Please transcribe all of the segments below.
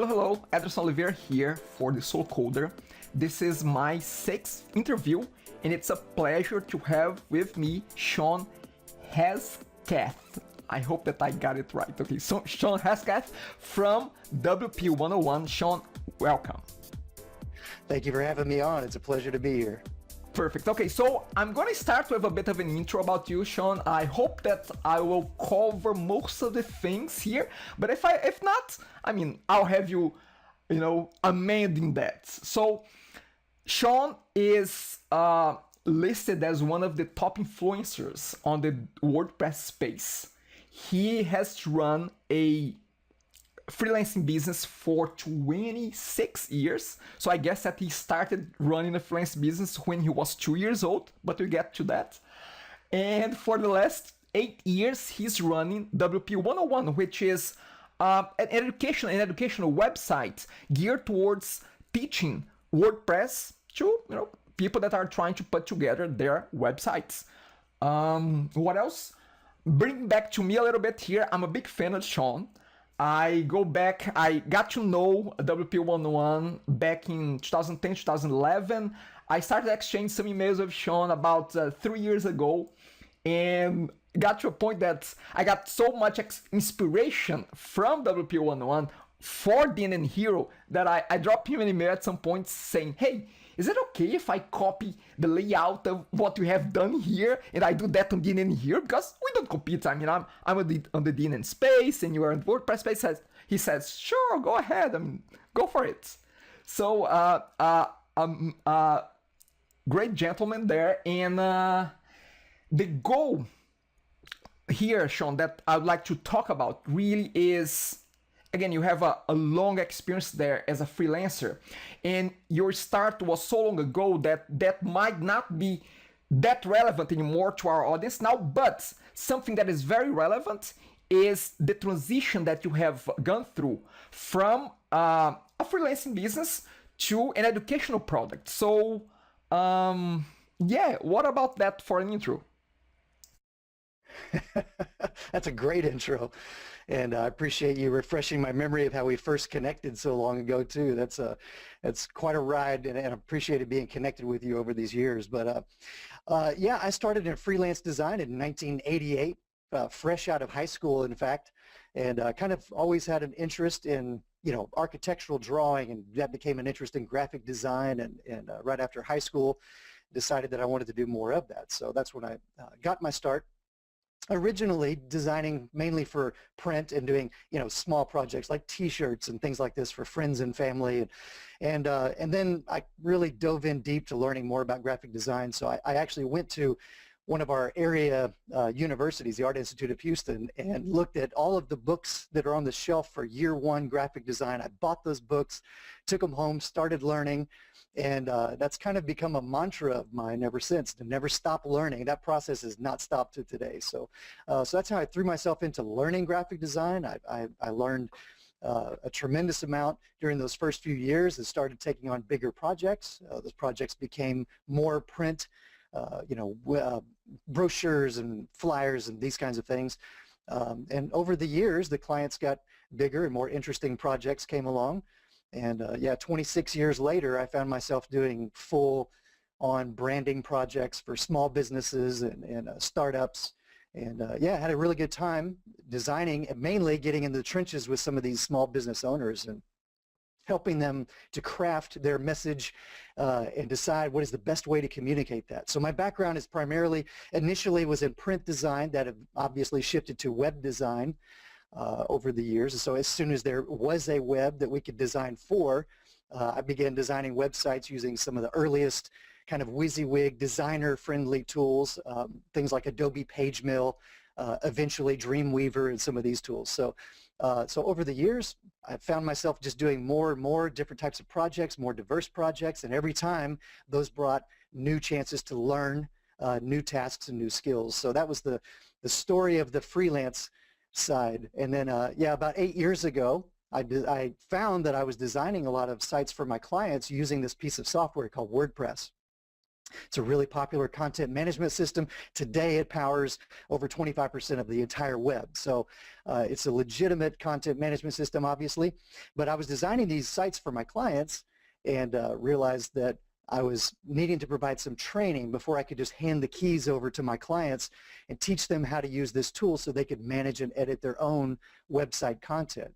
Hello, Ederson Oliveira here for the Solo Coder. This is my 6th interview, and it's a pleasure to have with me Shawn Hesketh. I hope that I got it right. Okay, so Shawn Hesketh from WP 101. Shawn, welcome. Thank you for having me on. It's a pleasure to be here. Perfect. Okay, so I'm gonna start with a bit of an intro about you, Shawn. I hope that I will cover most of the things here, but if not, I mean, I'll have you, amending that. So, Shawn is listed as one of the top influencers on the WordPress space. He has run a freelancing business for 26 years. So I guess that he started running a freelance business when he was 2 years old, but we'll get to that. And for the last 8 years, he's running WP 101, which is an educational website geared towards teaching WordPress to people that are trying to put together their websites. What else? Bring back to me a little bit here. I'm a big fan of Shawn. I got to know WP 101 back in 2010, 2011. I started exchanging some emails with Shawn about 3 years ago, and got to a point that I got so much inspiration from WP 101 for DNN Hero that I dropped him an email at some point saying, hey, is it okay if I copy the layout of what you have done here and I do that on DNN here? Because we don't compete. I mean, I'm on the DNN space and you are on WordPress space. He says, sure, go ahead. Go for it. So, great gentleman there. And the goal here, Shawn, that I'd like to talk about really is, again, you have a long experience there as a freelancer, and your start was so long ago that might not be that relevant anymore to our audience now, but something that is very relevant is the transition that you have gone through from a freelancing business to an educational product. So, yeah, what about that for an intro? That's a great intro, and I appreciate you refreshing my memory of how we first connected so long ago too. That's quite a ride, and I appreciated being connected with you over these years. But yeah, I started in freelance design in 1988, fresh out of high school, in fact, and kind of always had an interest in architectural drawing, and that became an interest in graphic design. And right after high school, decided that I wanted to do more of that. So that's when I got my start. Originally designing mainly for print and doing small projects like t-shirts and things like this for friends and family, and then I really dove in deep to learning more about graphic design. So I actually went to one of our area universities, the Art Institute of Houston, and looked at all of the books that are on the shelf for year one graphic design. I bought those books, took them home, started learning, and that's kind of become a mantra of mine ever since, to never stop learning. That process has not stopped to today. So so that's how I threw myself into learning graphic design. I learned a tremendous amount during those first few years and started taking on bigger projects. Those projects became more print, brochures and flyers and these kinds of things. And over the years, the clients got bigger and more interesting projects came along. And yeah, 26 years later, I found myself doing full-on branding projects for small businesses and startups. And yeah, I had a really good time designing and mainly getting in the trenches with some of these small business owners and helping them to craft their message and decide what is the best way to communicate that. So my background is primarily, initially was in print design, that have obviously shifted to web design over the years. So as soon as there was a web that we could design for, I began designing websites using some of the earliest kind of WYSIWYG designer-friendly tools, things like Adobe PageMill, eventually Dreamweaver, and some of these tools. So, so over the years, I found myself just doing more and more different types of projects, more diverse projects, and every time those brought new chances to learn new tasks and new skills. So that was the story of the freelance side. And then yeah, about 8 years ago, I found that I was designing a lot of sites for my clients using this piece of software called WordPress. It's a really popular content management system. Today it powers over 25% of the entire web. So it's a legitimate content management system, obviously. But I was designing these sites for my clients and realized that I was needing to provide some training before I could just hand the keys over to my clients and teach them how to use this tool so they could manage and edit their own website content.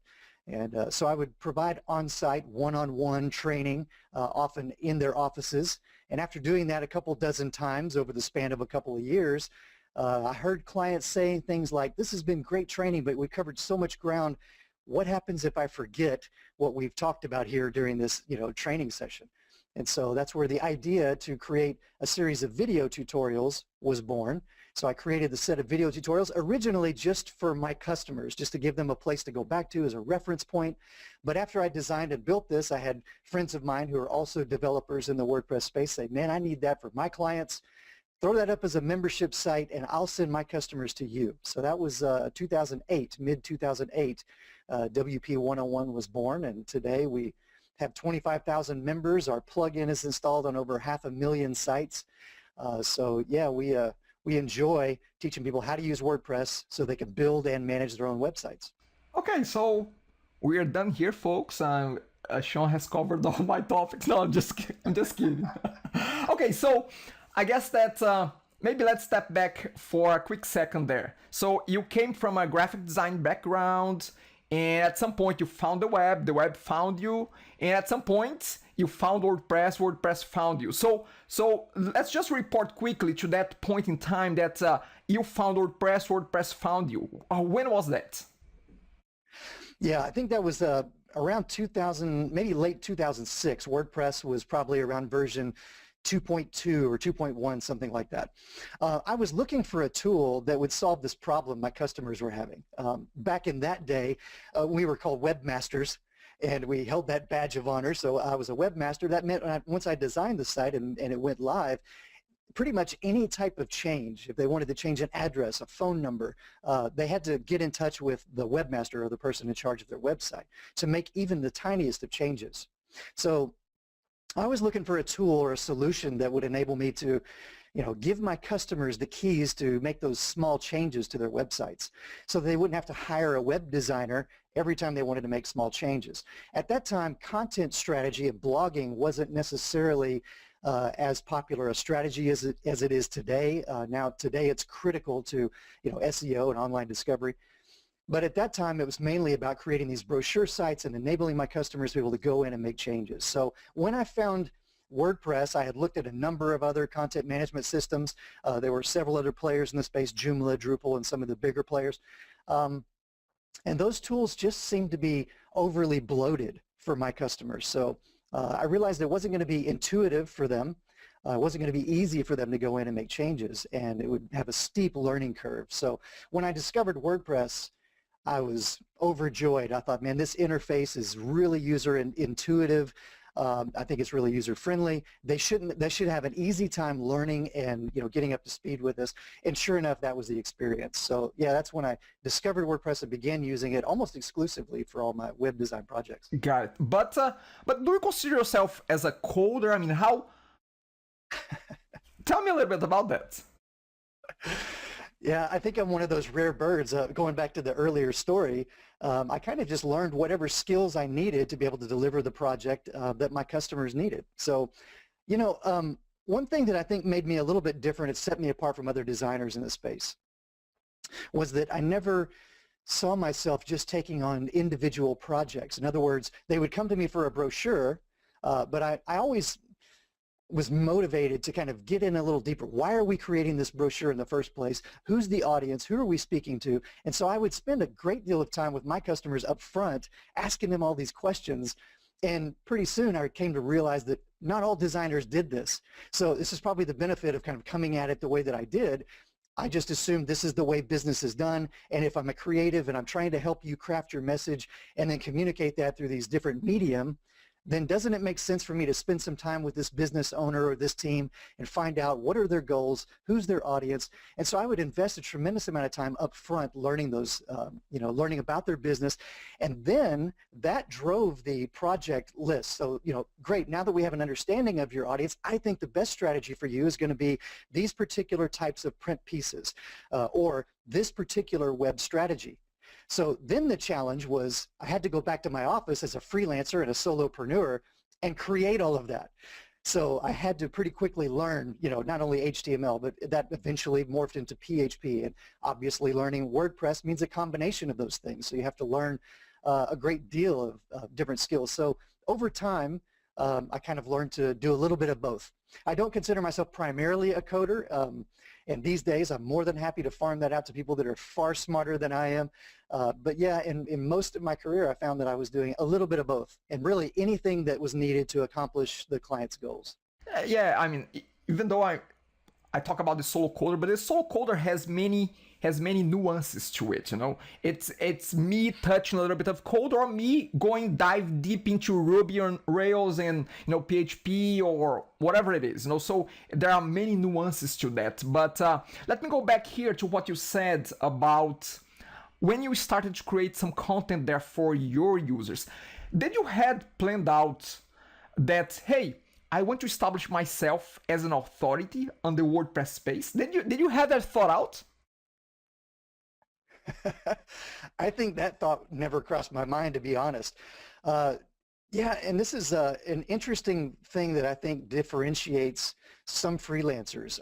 And so I would provide on-site, one-on-one training, often in their offices. And after doing that a couple dozen times over the span of a couple of years, I heard clients saying things like, this has been great training, but we covered so much ground. What happens if I forget what we've talked about here during this, training session? And so that's where the idea to create a series of video tutorials was born. So I created the set of video tutorials originally just for my customers, just to give them a place to go back to as a reference point. But after I designed and built this, I had friends of mine who are also developers in the WordPress space say, man, I need that for my clients. Throw that up as a membership site and I'll send my customers to you. So that was 2008, mid-2008, WP 101 was born, and today we have 25,000 members. Our plugin is installed on over 500,000 sites. So yeah, we enjoy teaching people how to use WordPress so they can build and manage their own websites. Okay, so we are done here, folks. Shawn has covered all my topics. No, I'm just kidding. Okay, so I guess that maybe let's step back for a quick second there. So you came from a graphic design background, and at some point you found the web found you, and at some point you found WordPress found you. So let's just report quickly to that point in time that you found WordPress found you. When was that? Yeah, I think that was around 2000, maybe late 2006. WordPress was probably around version 2.2 or 2.1, something like that. I was looking for a tool that would solve this problem my customers were having. Back in that day, we were called webmasters, and we held that badge of honor. So I was a webmaster. That meant once I designed the site and it went live, pretty much any type of change, if they wanted to change an address, a phone number, they had to get in touch with the webmaster or the person in charge of their website to make even the tiniest of changes. So I was looking for a tool or a solution that would enable me to, give my customers the keys to make those small changes to their websites so they wouldn't have to hire a web designer every time they wanted to make small changes. At that time, content strategy and blogging wasn't necessarily as popular a strategy as it is today. Now today it's critical to SEO and online discovery. But at that time, it was mainly about creating these brochure sites and enabling my customers to be able to go in and make changes. So when I found WordPress, I had looked at a number of other content management systems. There were several other players in the space, Joomla, Drupal, and some of the bigger players. And those tools just seemed to be overly bloated for my customers. So I realized it wasn't going to be intuitive for them. It wasn't going to be easy for them to go in and make changes, and it would have a steep learning curve. So when I discovered WordPress, I was overjoyed. I thought, man, this interface is really user intuitive. I think it's really user friendly. They should have an easy time learning and getting up to speed with this. And sure enough, that was the experience. So yeah, that's when I discovered WordPress and began using it almost exclusively for all my web design projects. Got it. But do you consider yourself as a coder? I mean, how? Tell me a little bit about that. Yeah, I think I'm one of those rare birds. Going back to the earlier story, I kind of just learned whatever skills I needed to be able to deliver the project that my customers needed. So, one thing that I think made me a little bit different, it set me apart from other designers in the space, was that I never saw myself just taking on individual projects. In other words, they would come to me for a brochure, but I always was motivated to kind of get in a little deeper. Why are we creating this brochure in the first place? Who's the audience? Who are we speaking to? And so I would spend a great deal of time with my customers up front, asking them all these questions. And pretty soon I came to realize that not all designers did this. So this is probably the benefit of kind of coming at it the way that I did. I just assumed this is the way business is done. And if I'm a creative and I'm trying to help you craft your message and then communicate that through these different medium, then doesn't it make sense for me to spend some time with this business owner or this team and find out what are their goals, who's their audience? And so I would invest a tremendous amount of time up front learning those, learning about their business. And then that drove the project list. So, great, now that we have an understanding of your audience, I think the best strategy for you is going to be these particular types of print pieces or this particular web strategy. So then the challenge was I had to go back to my office as a freelancer and a solopreneur and create all of that. So I had to pretty quickly learn, not only HTML, but that eventually morphed into PHP. And obviously learning WordPress means a combination of those things. So you have to learn a great deal of different skills. So over time, I kind of learned to do a little bit of both. I don't consider myself primarily a coder, and these days I'm more than happy to farm that out to people that are far smarter than I am. But yeah, in most of my career I found that I was doing a little bit of both, and really anything that was needed to accomplish the client's goals. Yeah, I mean, even though I talk about the solo coder, but the solo coder has many nuances to it. It's me touching a little bit of code, or me going dive deep into Ruby on Rails and PHP or whatever it is. So there are many nuances to that. But let me go back here to what you said about when you started to create some content there for your users. Did you had planned out that, hey, I want to establish myself as an authority on the WordPress space? Did you have that thought out? I think that thought never crossed my mind, to be honest. Yeah, and this is an interesting thing that I think differentiates some freelancers.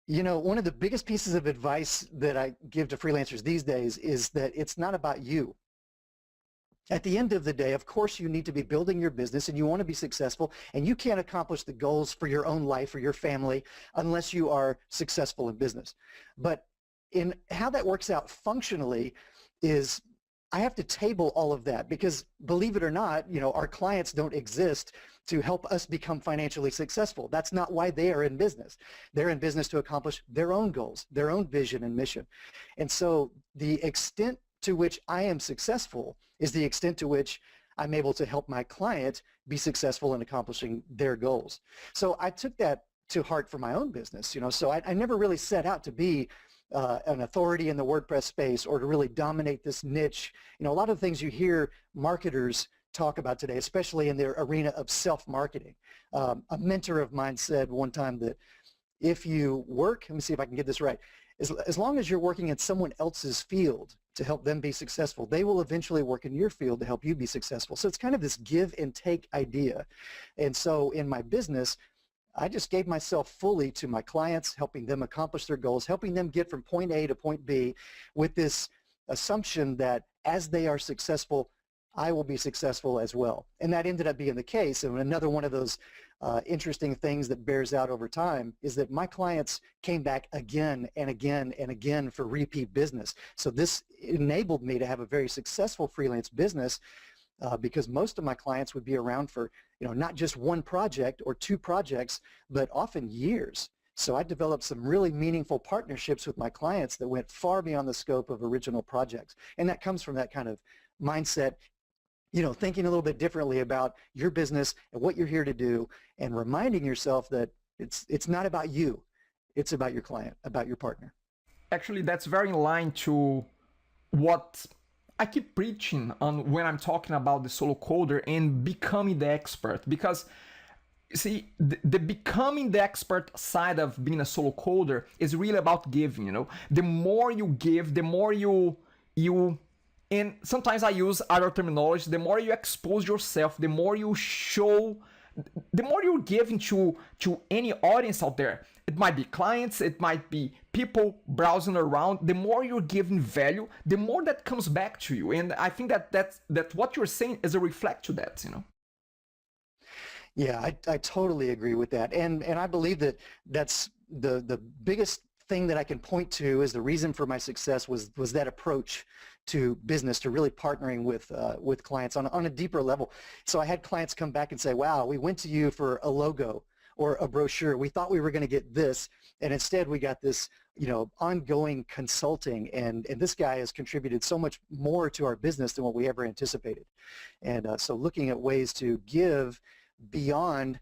One of the biggest pieces of advice that I give to freelancers these days is that it's not about you. At the end of the day, of course, you need to be building your business and you want to be successful, and you can't accomplish the goals for your own life or your family unless you are successful in business. But in how that works out functionally is I have to table all of that because, believe it or not, our clients don't exist to help us become financially successful. That's not why they are in business. They're in business to accomplish their own goals, their own vision and mission. And so the extent to which I am successful is the extent to which I'm able to help my client be successful in accomplishing their goals. So I took that to heart for my own business, so I never really set out to be an authority in the WordPress space or to really dominate this niche. A lot of things you hear marketers talk about today, especially in their arena of self-marketing. A mentor of mine said one time that if you work, let me see if I can get this right, as long as you're working in someone else's field to help them be successful, they will eventually work in your field to help you be successful. So it's kind of this give and take idea. And so in my business, I just gave myself fully to my clients, helping them accomplish their goals, helping them get from point A to point B with this assumption that as they are successful, I will be successful as well. And that ended up being the case. And another one of those interesting things that bears out over time is that my clients came back again and again and again for repeat business. So this enabled me to have a very successful freelance business because most of my clients would be around for not just one project or two projects, but often years. So I developed some really meaningful partnerships with my clients that went far beyond the scope of original projects. And that comes from that kind of mindset, thinking a little bit differently about your business and what you're here to do, and reminding yourself that it's not about you, it's about your client, about your partner. Actually, that's very in line to what I keep preaching on when I'm talking about the solo coder and becoming the expert. Because see, the becoming the expert side of being a solo coder is really about giving. The more you give, the more you and sometimes I use other terminology, the more you expose yourself, the more you show, the more you're giving to any audience out there. It might be clients, it might be people browsing around. The more you're giving value, the more that comes back to you. And I think that what you're saying is a reflect to that, Yeah, I totally agree with that. And I believe that that's the biggest thing that I can point to as the reason for my success was that approach to business, to really partnering with clients on a deeper level. So I had clients come back and say, wow, we went to you for a logo, or a brochure. We thought we were going to get this, and instead we got this, ongoing consulting, and this guy has contributed so much more to our business than what we ever anticipated. And so looking at ways to give beyond,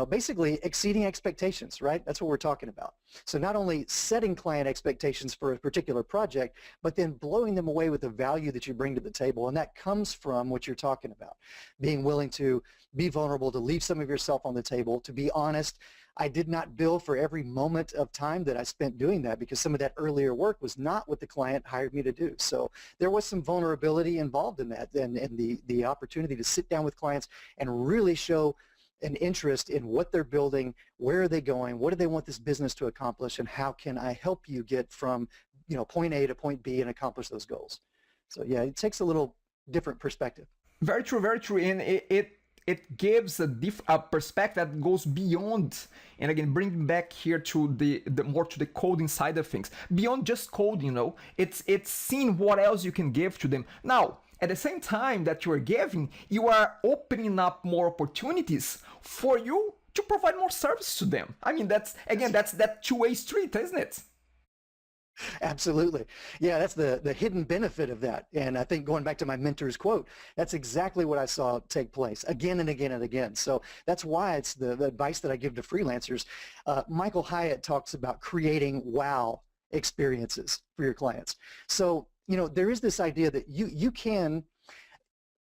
basically exceeding expectations, right? That's what we're talking about. So not only setting client expectations for a particular project, but then blowing them away with the value that you bring to the table. And that comes from what you're talking about, being willing to be vulnerable, to leave some of yourself on the table, to be honest. I did not bill for every moment of time that I spent doing that, because some of that earlier work was not what the client hired me to do. So there was some vulnerability involved in that, and the opportunity to sit down with clients and really show an interest in what they're building, where are they going, what do they want this business to accomplish, and how can I help you get from point A to point B and accomplish those goals. So yeah, it takes a little different perspective. Very true, very true. And it gives a perspective that goes beyond, and again, bringing back here to the more to the coding side of things, beyond just coding. It's seeing what else you can give to them. Now, at the same time that you are giving, you are opening up more opportunities for you to provide more service to them. I mean, that's that two-way street, isn't it? Absolutely. Yeah, that's the hidden benefit of that. And I think going back to my mentor's quote, that's exactly what I saw take place again and again and again. So that's why it's the advice that I give to freelancers. Michael Hyatt talks about creating wow experiences for your clients. So, there is this idea that you can,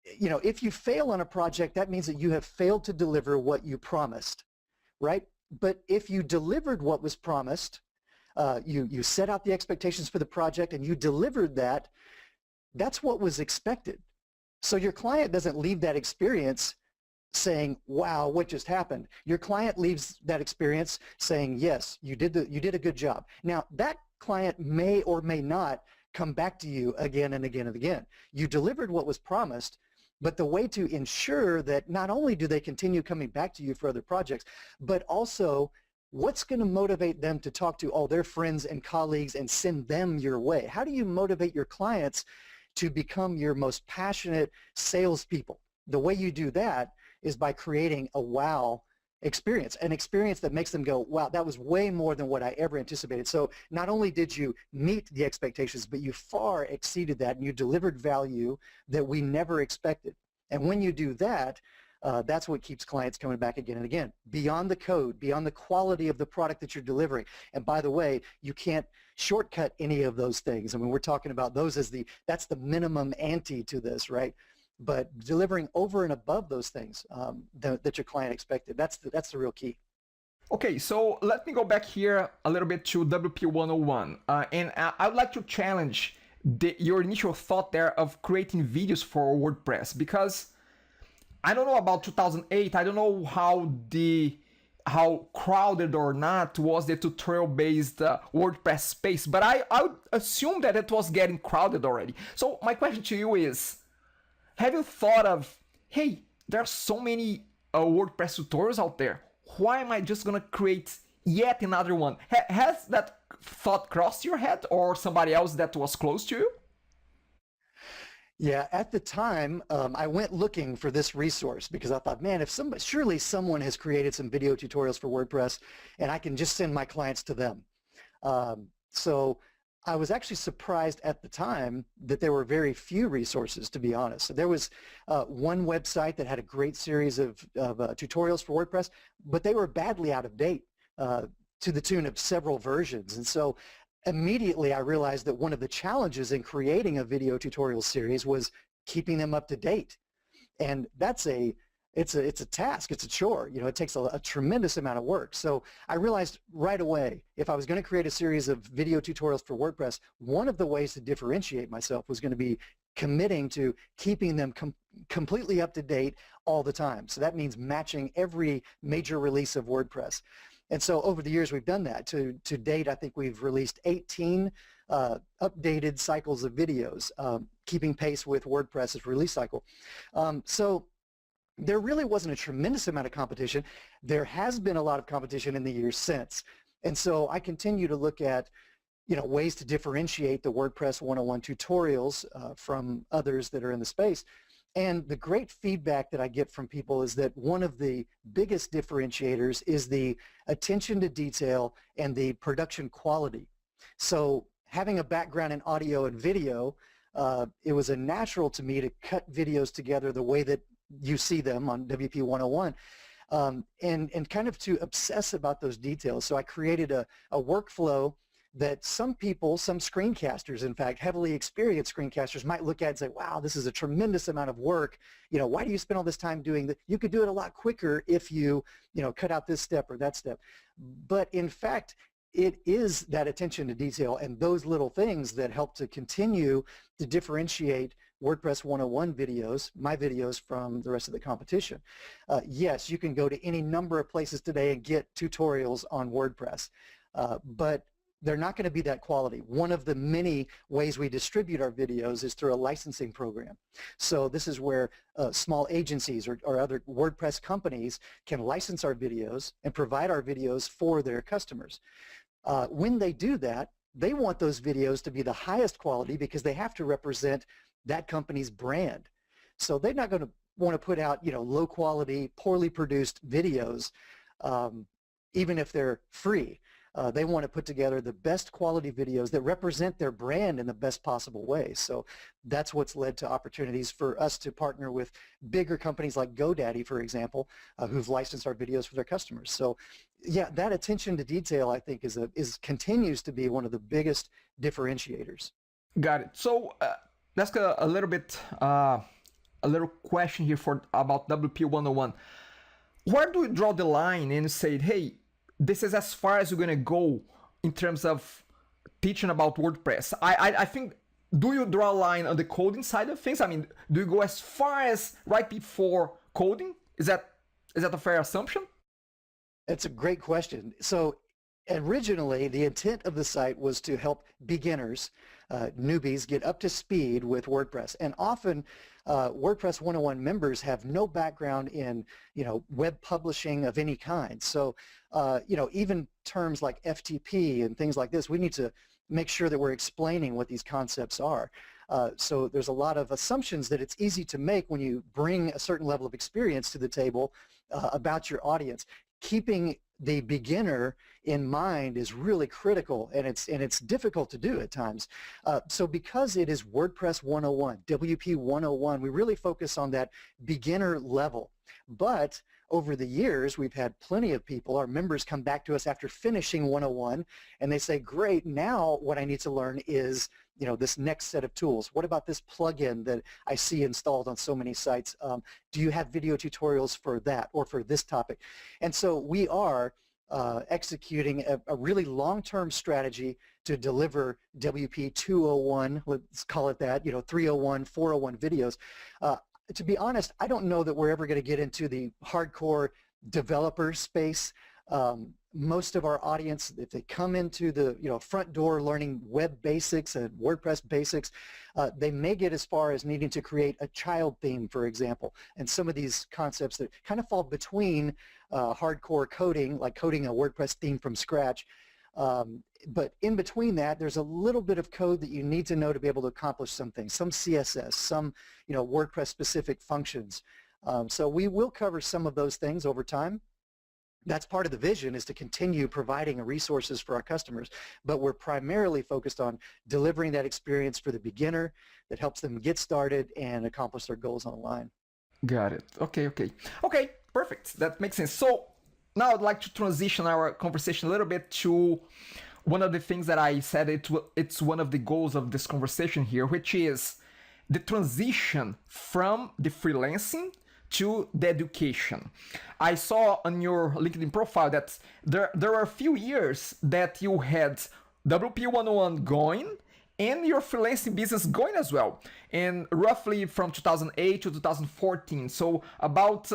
if you fail on a project, that means that you have failed to deliver what you promised, right? But if you delivered what was promised, you set out the expectations for the project and you delivered that, that's what was expected. So your client doesn't leave that experience saying, wow, what just happened? Your client leaves that experience saying, yes, you did a good job. Now, that client may or may not come back to you again and again and again. You delivered what was promised, but the way to ensure that not only do they continue coming back to you for other projects, but also what's going to motivate them to talk to all their friends and colleagues and send them your way? How do you motivate your clients to become your most passionate salespeople? The way you do that is by creating a wow experience, an experience that makes them go, wow, that was way more than what I ever anticipated. So not only did you meet the expectations, but you far exceeded that, and you delivered value that we never expected. And when you do that, that's what keeps clients coming back again and again, beyond the code, beyond the quality of the product that you're delivering. And by the way, you can't shortcut any of those things. I mean, we're talking about those as that's the minimum ante to this, right? But delivering over and above those things that your client expected, that's the real key. Okay, so let me go back here a little bit to WP 101. And I would like to challenge your initial thought there of creating videos for WordPress, because I don't know about 2008. I don't know how crowded or not was the tutorial-based WordPress space, but I would assume that it was getting crowded already. So my question to you is, have you thought of, hey, there are so many WordPress tutorials out there. Why am I just gonna create yet another one? Has that thought crossed your head, or somebody else that was close to you? Yeah, at the time, I went looking for this resource because I thought, man, surely someone has created some video tutorials for WordPress, and I can just send my clients to them. So I was actually surprised at the time that there were very few resources, to be honest. So there was one website that had a great series of tutorials for WordPress, but they were badly out of date to the tune of several versions. And so immediately I realized that one of the challenges in creating a video tutorial series was keeping them up to date. And it's a task, it's a chore, it takes a tremendous amount of work. So I realized right away, if I was going to create a series of video tutorials for WordPress, one of the ways to differentiate myself was going to be committing to keeping them completely up to date all the time. So that means matching every major release of WordPress. And so over the years, we've done that. To date, I think we've released 18 updated cycles of videos, keeping pace with WordPress's release cycle. So there really wasn't a tremendous amount of competition. There has been a lot of competition in the years since. And so I continue to look at ways to differentiate the WordPress 101 tutorials from others that are in the space. And the great feedback that I get from people is that one of the biggest differentiators is the attention to detail and the production quality. So having a background in audio and video, it was a natural to me to cut videos together the way that you see them on WP 101, and kind of to obsess about those details. So I created a workflow that some people, some screencasters, in fact, heavily experienced screencasters might look at and say, wow, this is a tremendous amount of work. Why do you spend all this time doing that? You could do it a lot quicker if you cut out this step or that step. But in fact, it is that attention to detail and those little things that help to continue to differentiate WordPress 101 videos, my videos, from the rest of the competition. Yes, you can go to any number of places today and get tutorials on WordPress, but they're not going to be that quality. One of the many ways we distribute our videos is through a licensing program. So this is where small agencies or other WordPress companies can license our videos and provide our videos for their customers. When they do that, they want those videos to be the highest quality because they have to represent that company's brand. So they're not going to want to put out, low quality, poorly produced videos, even if they're free. They want to put together the best quality videos that represent their brand in the best possible way. So that's what's led to opportunities for us to partner with bigger companies like GoDaddy, for example, who've licensed our videos for their customers. So yeah, that attention to detail, I think, continues to be one of the biggest differentiators. Got it. So let's get a little bit, a little question here about WP 101. Where do we draw the line and say, hey, this is as far as you're going to go in terms of teaching about WordPress? I think, do you draw a line on the coding side of things? I mean, do you go as far as right before coding? Is that a fair assumption? That's a great question. So originally, the intent of the site was to help beginners, newbies, get up to speed with WordPress. And often, WordPress 101 members have no background in, web publishing of any kind. So, even terms like FTP and things like this, we need to make sure that we're explaining what these concepts are. So there's a lot of assumptions that it's easy to make when you bring a certain level of experience to the table about your audience. Keeping the beginner in mind is really critical, and it's difficult to do at times. So because it is WordPress 101, WP 101, we really focus on that beginner level. But over the years, we've had plenty of people, our members, come back to us after finishing 101, and they say, great, now what I need to learn is this next set of tools. What about this plugin that I see installed on so many sites? Do you have video tutorials for that or for this topic? And so we are executing a really long-term strategy to deliver WP 201, let's call it that, 301, 401 videos. To be honest, I don't know that we're ever going to get into the hardcore developer space. Most of our audience, if they come into the front door learning web basics and WordPress basics, they may get as far as needing to create a child theme, for example, and some of these concepts that kind of fall between hardcore coding, like coding a WordPress theme from scratch. But in between that, there's a little bit of code that you need to know to be able to accomplish something, some CSS, some WordPress specific functions. So we will cover some of those things over time. That's part of the vision, is to continue providing resources for our customers, but we're primarily focused on delivering that experience for the beginner that helps them get started and accomplish their goals online. Got it. Okay, perfect. That makes sense. So now I'd like to transition our conversation a little bit to one of the things that I said it's one of the goals of this conversation here, which is the transition from the freelancing to the education. I saw on your LinkedIn profile that there are a few years that you had WP 101 going and your freelancing business going as well, and roughly from 2008 to 2014, so about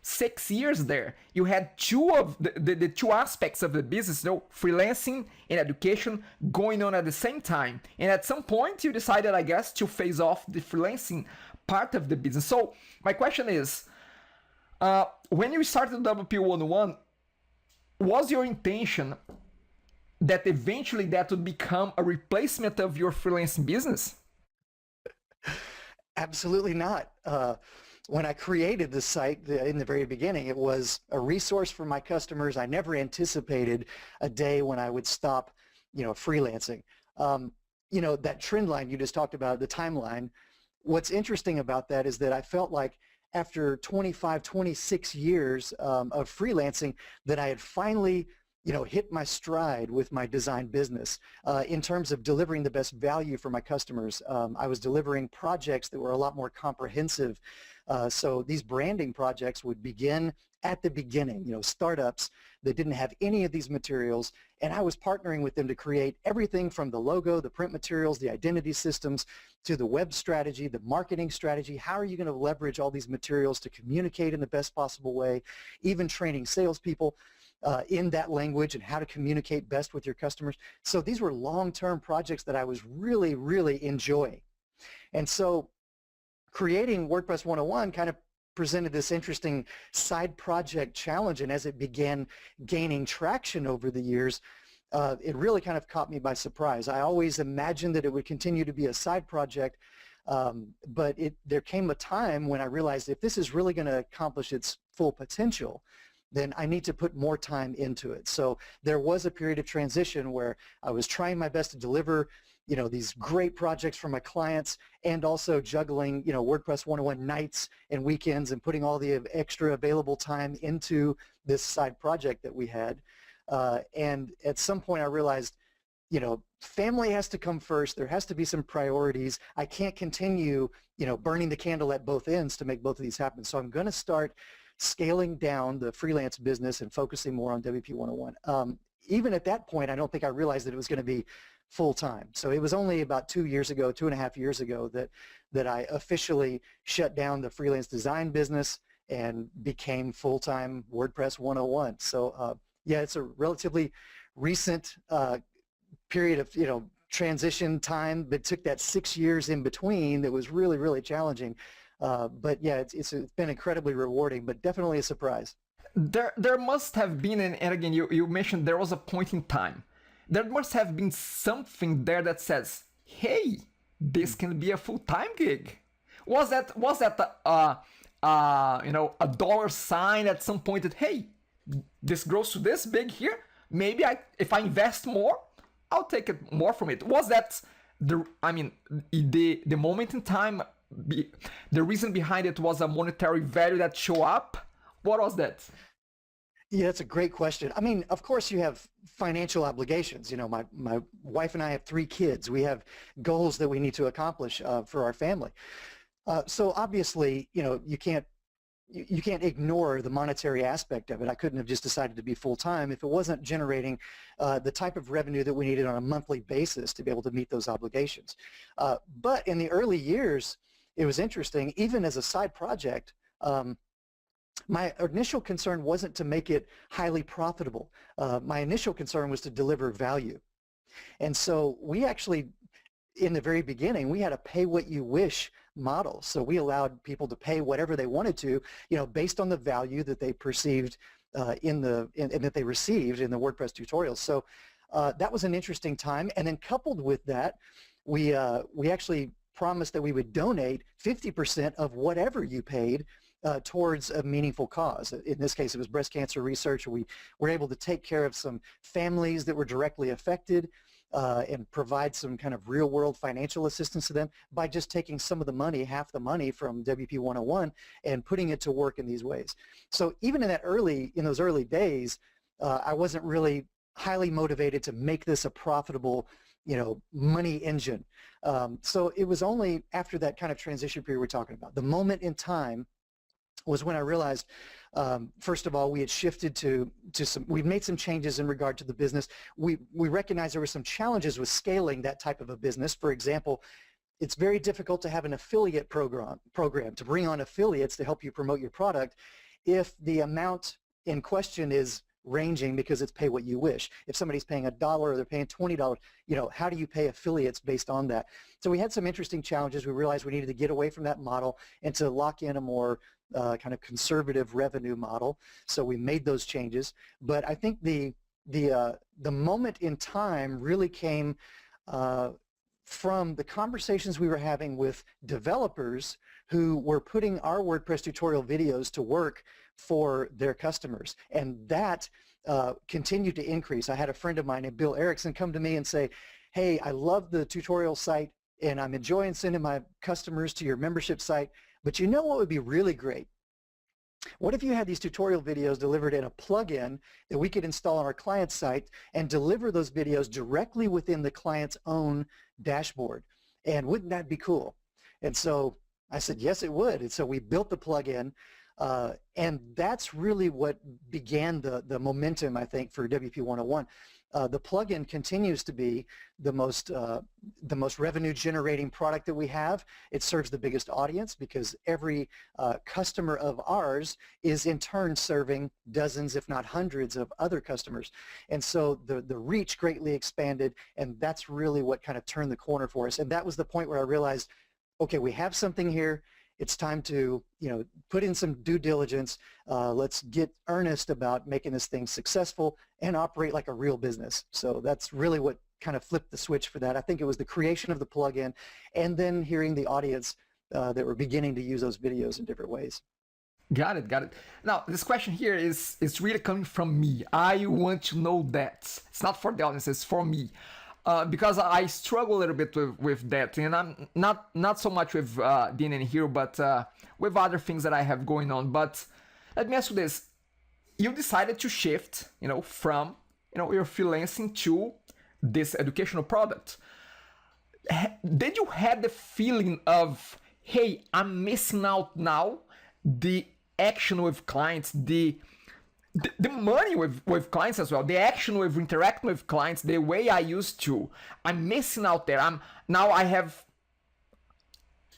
6 years there, you had two of the two aspects of the business, freelancing and education, going on at the same time. And at some point you decided, I guess, to phase off the freelancing part of the business. So my question is, when you started WP 101, was your intention that eventually that would become a replacement of your freelancing business? Absolutely not. When I created the site in the very beginning, it was a resource for my customers. I never anticipated a day when I would stop, freelancing. That trend line you just talked about, the timeline, what's interesting about that is that I felt like after 25, 26 years of freelancing that I had finally hit my stride with my design business in terms of delivering the best value for my customers. I was delivering projects that were a lot more comprehensive. So these branding projects would begin at the beginning, startups that didn't have any of these materials, and I was partnering with them to create everything from the logo, the print materials, the identity systems, to the web strategy, the marketing strategy. How are you going to leverage all these materials to communicate in the best possible way, even training salespeople in that language and how to communicate best with your customers. So these were long-term projects that I was really, really enjoying. And so creating WordPress 101 kind of presented this interesting side project challenge, and as it began gaining traction over the years, it really kind of caught me by surprise. I always imagined that it would continue to be a side project, but there came a time when I realized if this is really going to accomplish its full potential, then I need to put more time into it. So there was a period of transition where I was trying my best to deliver, these great projects for my clients, and also juggling, WordPress 101 nights and weekends and putting all the extra available time into this side project that we had. And at some point I realized, family has to come first. There has to be some priorities. I can't continue, burning the candle at both ends to make both of these happen. So I'm going to start scaling down the freelance business and focusing more on WP 101. Even at that point, I don't think I realized that it was going to be full-time. So it was only about 2.5 years ago that I officially shut down the freelance design business and became full-time WordPress 101. So yeah, it's a relatively recent period of transition time, but took that 6 years in between that was really, really challenging. But yeah, it's been incredibly rewarding, but definitely a surprise. There must have been, and again, you mentioned there was a point in time. There must have been something there that says, hey, this can be a full-time gig. Was that a dollar sign at some point that, hey, this grows to this big here, maybe if I invest more, I'll take it more from it. Was that the moment in time, the reason behind it was a monetary value that show up? What was that? Yeah, that's a great question. I mean, of course you have financial obligations. My wife and I have 3 kids. We have goals that we need to accomplish for our family. So obviously, you can't ignore the monetary aspect of it. I couldn't have just decided to be full-time if it wasn't generating the type of revenue that we needed on a monthly basis to be able to meet those obligations. But in the early years, it was interesting, even as a side project, my initial concern wasn't to make it highly profitable. My initial concern was to deliver value. And so we actually, in the very beginning, we had a pay what you wish model. So we allowed people to pay whatever they wanted to, based on the value that they perceived and that they received in the WordPress tutorials. So that was an interesting time. And then coupled with that, we actually promised that we would donate 50% of whatever you paid towards a meaningful cause. In this case, it was breast cancer research. We were able to take care of some families that were directly affected and provide some kind of real-world financial assistance to them by just taking some of the money, half the money from WP 101, and putting it to work in these ways. So even in those early days, I wasn't really highly motivated to make this a profitable, money engine. So it was only after that kind of transition period we're talking about, the moment in time was when I realized, first of all, we had shifted we've made some changes in regard to the business. We recognized there were some challenges with scaling that type of a business. For example, it's very difficult to have an affiliate program to bring on affiliates to help you promote your product if the amount in question is ranging because it's pay what you wish. If somebody's paying $1 or they're paying $20, how do you pay affiliates based on that? So we had some interesting challenges. We realized we needed to get away from that model and to lock in a more kind of conservative revenue model. So we made those changes. But I think the moment in time really came from the conversations we were having with developers who were putting our WordPress tutorial videos to work for their customers. And that continued to increase. I had a friend of mine named Bill Erickson come to me and say, hey, I love the tutorial site and I'm enjoying sending my customers to your membership site, but you know what would be really great? What if you had these tutorial videos delivered in a plugin that we could install on our client site and deliver those videos directly within the client's own dashboard? And wouldn't that be cool? And so I said, yes, it would. And so we built the plugin, and that's really what began the momentum, I think, for WP 101. The plugin continues to be the most revenue generating product that we have. It serves the biggest audience because every customer of ours is in turn serving dozens, if not hundreds, of other customers. And so the reach greatly expanded, and that's really what kind of turned the corner for us. And that was the point where I realized, okay, we have something here. It's time to, put in some due diligence. Let's get earnest about making this thing successful and operate like a real business. So that's really what kind of flipped the switch for that. I think it was the creation of the plugin and then hearing the audience that were beginning to use those videos in different ways. Got it, got it. Now, this question here is really coming from me. I want to know that. It's not for the audience, it's for me. Because I struggle a little bit with that, and I'm not so much with DNA Hero, but with other things that I have going on. But let me ask you this: you decided to shift, from your freelancing to this educational product. Did you have the feeling of, hey, I'm missing out now the action with clients, the money with clients as well, the action with interacting with clients the way I used to? I'm missing out there.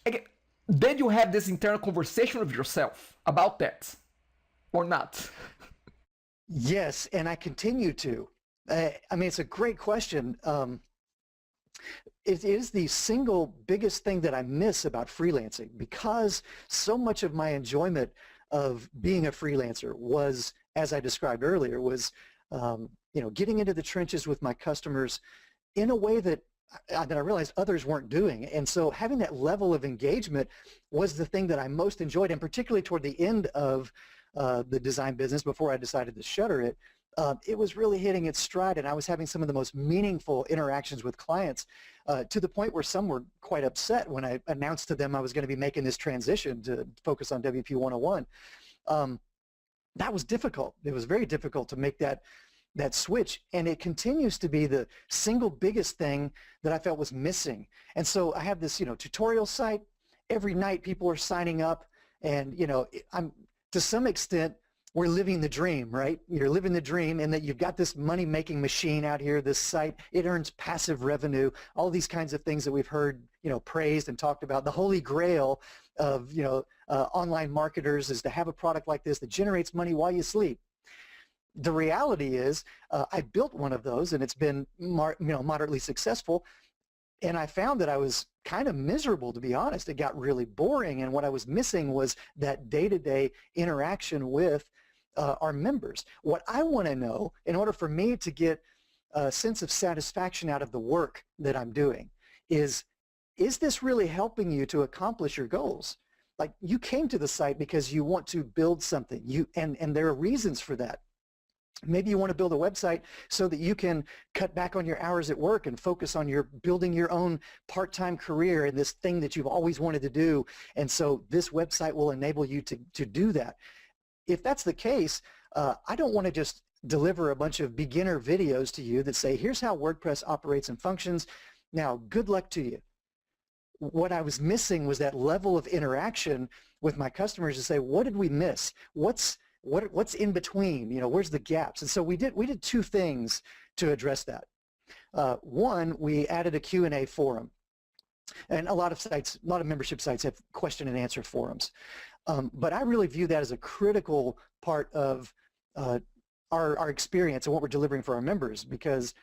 Did you have this internal conversation with yourself about that or not? Yes, and I continue to. It's a great question. It is the single biggest thing that I miss about freelancing, because so much of my enjoyment of being a freelancer was, as I described earlier, was getting into the trenches with my customers in a way that I realized others weren't doing. And so having that level of engagement was the thing that I most enjoyed, and particularly toward the end of the design business, before I decided to shutter it, it was really hitting its stride, and I was having some of the most meaningful interactions with clients, to the point where some were quite upset when I announced to them I was going to be making this transition to focus on WP 101. That was difficult. It was very difficult to make that switch, and it continues to be the single biggest thing that I felt was missing. And so I have this tutorial site. Every night people are signing up, and I'm, to some extent, we're living the dream, right? You're living the dream, and that you've got this money-making machine out here, this site. It earns passive revenue, all these kinds of things that we've heard, praised and talked about. The holy grail of, online marketers is to have a product like this that generates money while you sleep. The reality is, I built one of those, and it's been, moderately successful. And I found that I was kind of miserable, to be honest. It got really boring, and what I was missing was that day-to-day interaction with our members. What I want to know, in order for me to get a sense of satisfaction out of the work that I'm doing, is this really helping you to accomplish your goals? Like, you came to the site because you want to build something, and there are reasons for that. Maybe you want to build a website so that you can cut back on your hours at work and focus on building your own part-time career in this thing that you've always wanted to do. And so this website will enable you to do that. If that's the case, I don't want to just deliver a bunch of beginner videos to you that say, here's how WordPress operates and functions. Now, good luck to you. What I was missing was that level of interaction with my customers to say, what did we miss? What's in between? Where's the gaps? And so we did two things to address that. One, we added a Q&A forum, and a lot of membership sites have question and answer forums. But I really view that as a critical part of our experience and what we're delivering for our members, because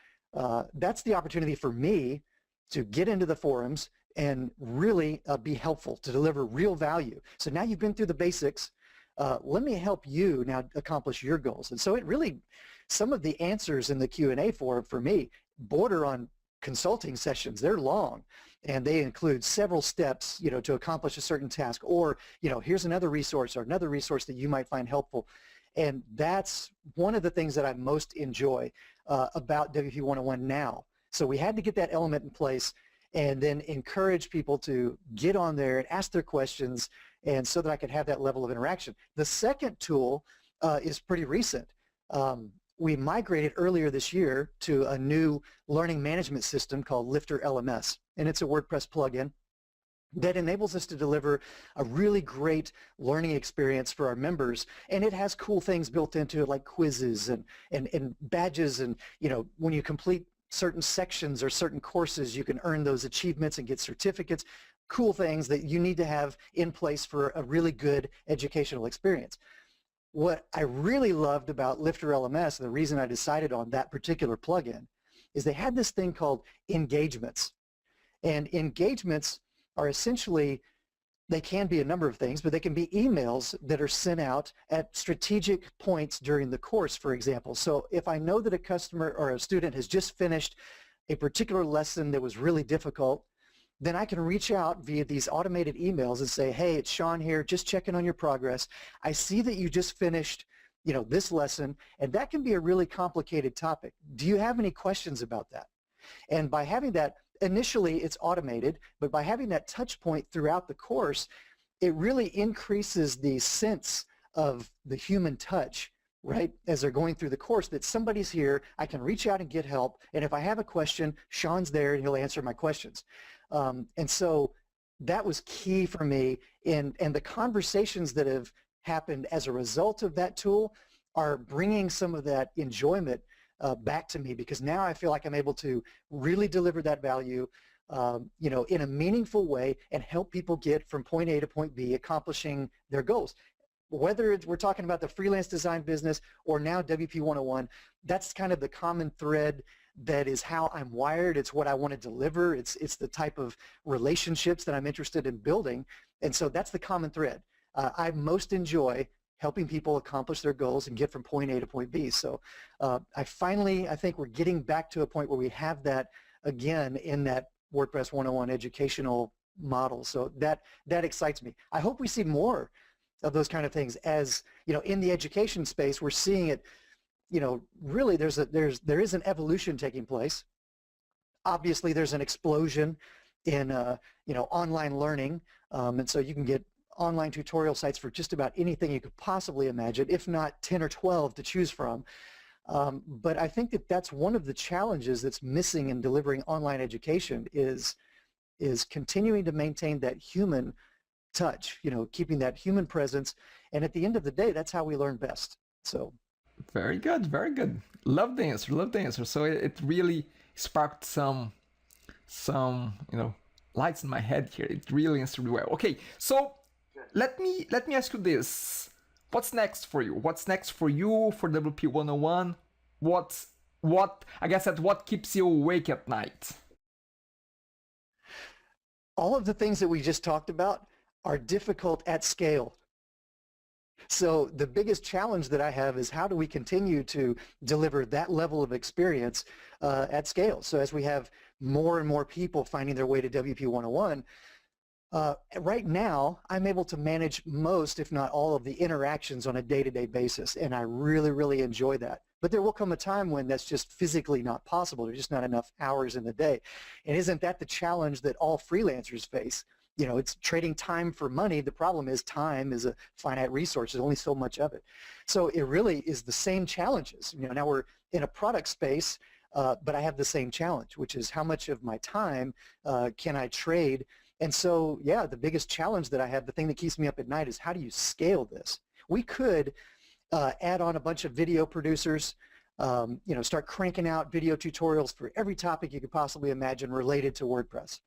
that's the opportunity for me to get into the forums and really be helpful, to deliver real value. So now you've been through the basics. Let me help you now accomplish your goals. And so it really, some of the answers in the Q&A forum for me border on consulting sessions. They're long, and they include several steps, to accomplish a certain task, or, here's another resource that you might find helpful. And that's one of the things that I most enjoy about WP 101 now. So we had to get that element in place and then encourage people to get on there and ask their questions, and so that I could have that level of interaction. The second tool is pretty recent. We migrated earlier this year to a new learning management system called Lifter LMS, and it's a WordPress plugin that enables us to deliver a really great learning experience for our members. And it has cool things built into it, like quizzes and badges, and when you complete certain sections or certain courses, you can earn those achievements and get certificates. Cool things that you need to have in place for a really good educational experience. What I really loved about Lifter LMS, and the reason I decided on that particular plugin, is they had this thing called engagements. And engagements are essentially, they can be a number of things, but they can be emails that are sent out at strategic points during the course, for example. So if I know that a customer or a student has just finished a particular lesson that was really difficult, then I can reach out via these automated emails and say, hey, it's Shawn here, just checking on your progress. I see that you just finished, this lesson, and that can be a really complicated topic. Do you have any questions about that? And by having that, initially it's automated, but by having that touch point throughout the course, it really increases the sense of the human touch, right, as they're going through the course, that somebody's here, I can reach out and get help, and if I have a question, Shawn's there and he'll answer my questions. And so that was key for me, and the conversations that have happened as a result of that tool are bringing some of that enjoyment back to me, because now I feel like I'm able to really deliver that value, in a meaningful way, and help people get from point A to point B, accomplishing their goals. Whether we're talking about the freelance design business or now WP 101, that's kind of the common thread. That is how I'm wired. It's what I want to deliver. It's the type of relationships that I'm interested in building. And so that's the common thread. I most enjoy helping people accomplish their goals and get from point A to point B. So I think we're getting back to a point where we have that again in that WordPress 101 educational model. So that excites me. I hope we see more of those kind of things. As in the education space, we're seeing it. Really there is an evolution taking place. Obviously there's an explosion in online learning, and so you can get online tutorial sites for just about anything you could possibly imagine, if not 10 or 12 to choose from. But I think that that's one of the challenges that's missing in delivering online education is continuing to maintain that human touch, keeping that human presence. And at the end of the day, that's how we learn best. So. Very good, very good. Love the answer. So it really sparked some lights in my head here. It really answered well. Okay, so let me ask you this. What's next for you? What's next for you for WP 101? What keeps you awake at night? All of the things that we just talked about are difficult at scale. So the biggest challenge that I have is, how do we continue to deliver that level of experience at scale? So as we have more and more people finding their way to WP 101, right now I'm able to manage most, if not all, of the interactions on a day-to-day basis, and I really, really enjoy that. But there will come a time when that's just physically not possible. There's just not enough hours in the day. And isn't that the challenge that all freelancers face? It's trading time for money. The problem is time is a finite resource. There's only so much of it. So it really is the same challenges. Now we're in a product space, but I have the same challenge, which is how much of my time can I trade? And so, yeah, the biggest challenge that I have, the thing that keeps me up at night, is how do you scale this? We could add on a bunch of video producers, start cranking out video tutorials for every topic you could possibly imagine related to WordPress.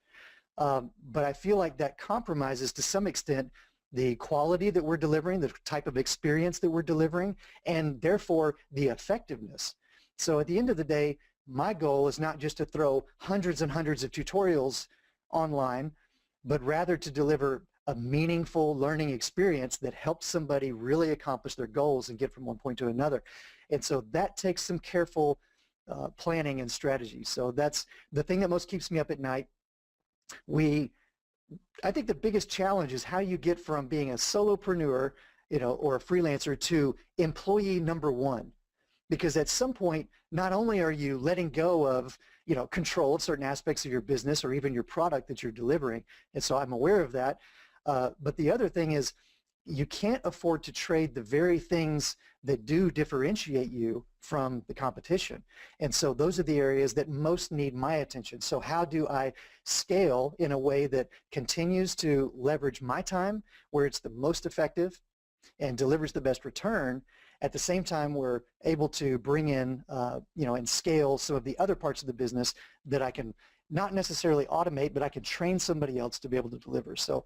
But I feel like that compromises to some extent the quality that we're delivering, the type of experience that we're delivering, and therefore the effectiveness. So at the end of the day, my goal is not just to throw hundreds and hundreds of tutorials online, but rather to deliver a meaningful learning experience that helps somebody really accomplish their goals and get from one point to another. And so that takes some careful planning and strategy. So that's the thing that most keeps me up at night. I think the biggest challenge is how you get from being a solopreneur, or a freelancer to employee number one. Because at some point, not only are you letting go of, control of certain aspects of your business or even your product that you're delivering, and so I'm aware of that, but the other thing is you can't afford to trade the very things that do differentiate you from the competition. And so those are the areas that most need my attention. So how do I scale in a way that continues to leverage my time where it's the most effective and delivers the best return? At the same time, we're able to bring in, and scale some of the other parts of the business that I can not necessarily automate, but I can train somebody else to be able to deliver. So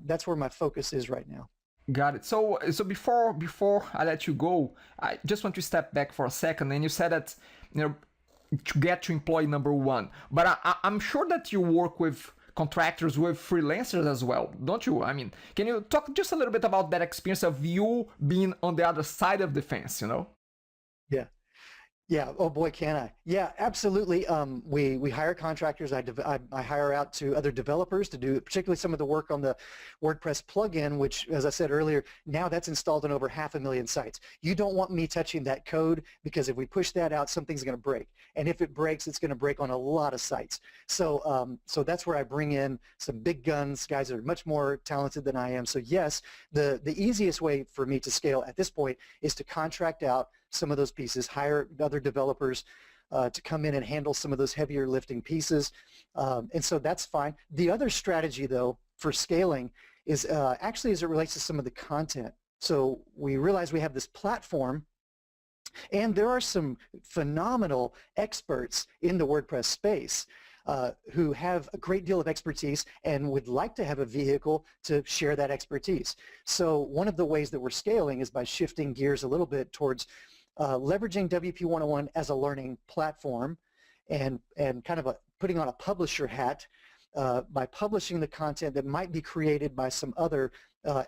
that's where my focus is right now. Got it. So before I let you go, I just want to step back for a second. And you said that, to get to employee number one, but I'm sure that you work with contractors, with freelancers as well, don't you? I mean, can you talk just a little bit about that experience of you being on the other side of the fence, Yeah. Yeah. Oh boy, can I? Yeah, absolutely. We hire contractors. I hire out to other developers to do particularly some of the work on the WordPress plugin, which, as I said earlier, now that's installed on over 500,000 sites. You don't want me touching that code, because if we push that out, something's going to break. And if it breaks, it's going to break on a lot of sites. So that's where I bring in some big guns, guys that are much more talented than I am. So yes, the easiest way for me to scale at this point is to contract out some of those pieces, hire other developers to come in and handle some of those heavier lifting pieces. And so that's fine. The other strategy, though, for scaling is actually as it relates to some of the content. So we realize we have this platform, and there are some phenomenal experts in the WordPress space who have a great deal of expertise and would like to have a vehicle to share that expertise. So one of the ways that we're scaling is by shifting gears a little bit towards leveraging WP 101 as a learning platform and kind of putting on a publisher hat by publishing the content that might be created by some other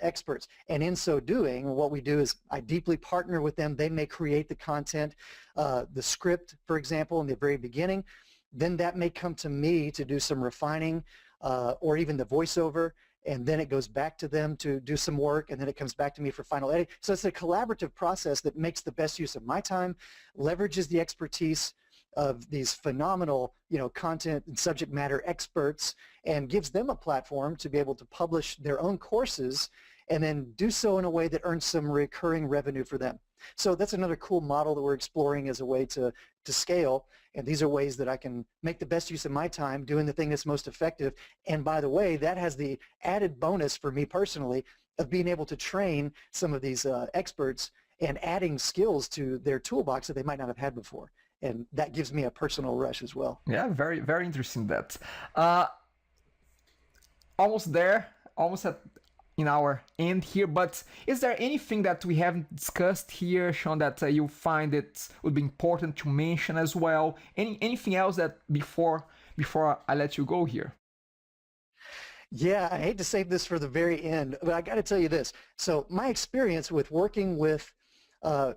experts. And in so doing, what we do is I deeply partner with them. They may create the content, the script, for example, in the very beginning. Then that may come to me to do some refining or even the voiceover. And then it goes back to them to do some work, and then it comes back to me for final edit. So it's a collaborative process that makes the best use of my time, leverages the expertise of these phenomenal, content and subject matter experts, and gives them a platform to be able to publish their own courses and then do so in a way that earns some recurring revenue for them. So that's another cool model that we're exploring as a way to scale. And these are ways that I can make the best use of my time doing the thing that's most effective. And by the way, that has the added bonus for me personally of being able to train some of these experts and adding skills to their toolbox that they might not have had before. And that gives me a personal rush as well. Yeah, very, very interesting that. Almost there, almost in our end here, but is there anything that we haven't discussed here, Shawn, that you find it would be important to mention as well? Anything else that before I let you go here? Yeah, I hate to save this for the very end, but I got to tell you this. So my experience with working with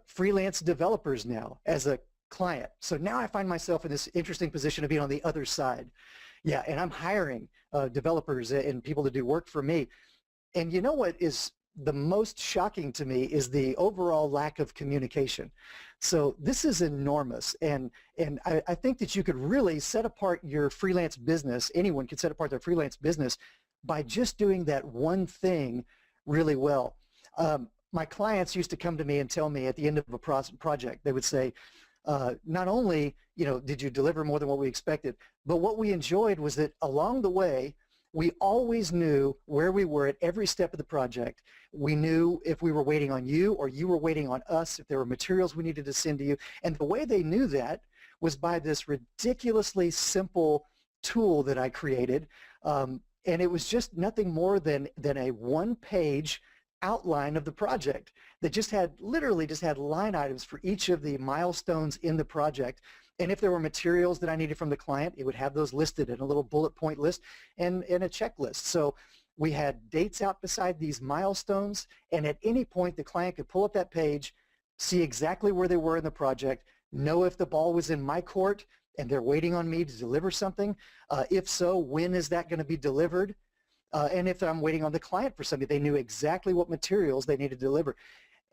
freelance developers now as a client. So now I find myself in this interesting position of being on the other side. Yeah, and I'm hiring developers and people to do work for me. And you know what is the most shocking to me is the overall lack of communication. So this is enormous. And I think that you could really set apart your freelance business. Anyone could set apart their freelance business by just doing that one thing really well. My clients used to come to me and tell me at the end of a project, they would say, not only, did you deliver more than what we expected, but what we enjoyed was that along the way, we always knew where we were at every step of the project. We knew if we were waiting on you or you were waiting on us, if there were materials we needed to send to you. And the way they knew that was by this ridiculously simple tool that I created. And it was just nothing more than a one-page outline of the project that literally just had line items for each of the milestones in the project. And if there were materials that I needed from the client, it would have those listed in a little bullet point list and in a checklist. So we had dates out beside these milestones, and at any point the client could pull up that page, see exactly where they were in the project, know if the ball was in my court and they're waiting on me to deliver something. If so, when is that going to be delivered? And if I'm waiting on the client for something, they knew exactly what materials they need to deliver.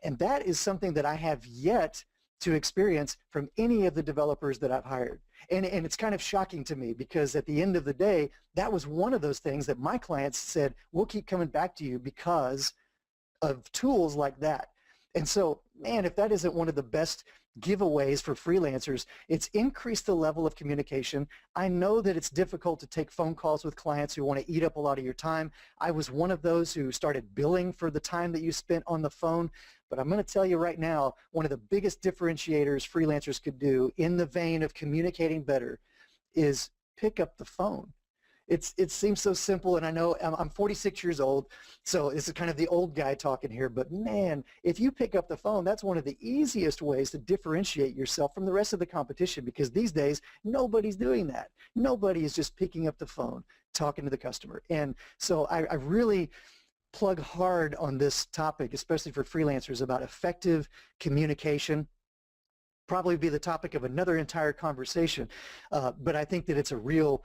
And that is something that I have yet to experience from any of the developers that I've hired. And it's kind of shocking to me, because at the end of the day, that was one of those things that my clients said, we'll keep coming back to you because of tools like that. And so, man, if that isn't one of the best giveaways for freelancers, it's increased the level of communication. I know that it's difficult to take phone calls with clients who want to eat up a lot of your time. I was one of those who started billing for the time that you spent on the phone. But I'm going to tell you right now, one of the biggest differentiators freelancers could do in the vein of communicating better is pick up the phone. It seems so simple, and I know I'm 46 years old, so this is kind of the old guy talking here, but man, if you pick up the phone, that's one of the easiest ways to differentiate yourself from the rest of the competition, because these days, nobody's doing that. Nobody is just picking up the phone, talking to the customer. And so I really plug hard on this topic, especially for freelancers, about effective communication. Probably be the topic of another entire conversation, but I think that it's a real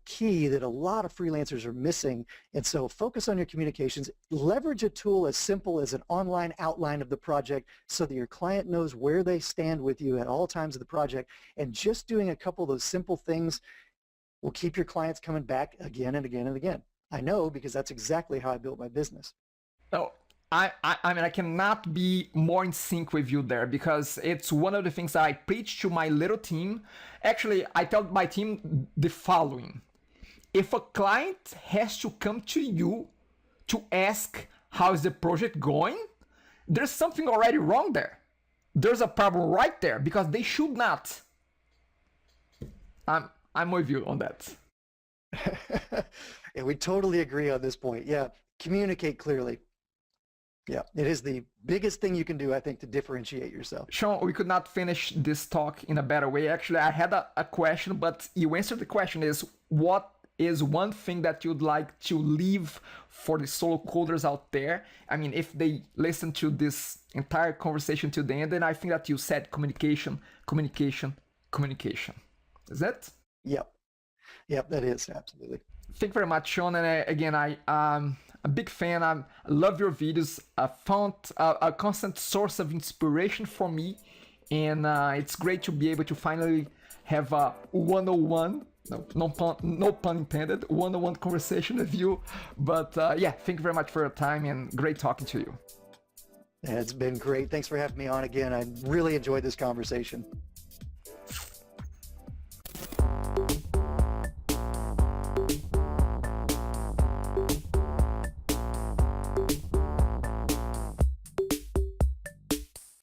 key that a lot of freelancers are missing. And so focus on your communications. Leverage a tool as simple as an online outline of the project so that your client knows where they stand with you at all times of the project. And just doing a couple of those simple things will keep your clients coming back again and again and again. I know, because that's exactly how I built my business. So I mean, I cannot be more in sync with you there, because it's one of the things that I preach to my little team. Actually, I tell my team the following: if a client has to come to you to ask how is the project going, there's something already wrong there. There's a problem right there, because they should not. I'm with you on that. And we totally agree on this point. Yeah, communicate clearly. Yeah, it is the biggest thing you can do, I think, to differentiate yourself. Shawn, we could not finish this talk in a better way. Actually, I had a question, but you answered the question. Is what is one thing that you'd like to leave for the solo coders out there? I mean, if they listen to this entire conversation to the end, then I think that you said communication, communication, communication. Is that? Yep. Yep, that is, absolutely. Thank you very much, Shawn. And again, I'm a big fan. I love your videos. I found a constant source of inspiration for me. And it's great to be able to finally have a 101, no pun intended, 101 conversation with you. But yeah, thank you very much for your time, and great talking to you. Yeah, it's been great. Thanks for having me on again. I really enjoyed this conversation.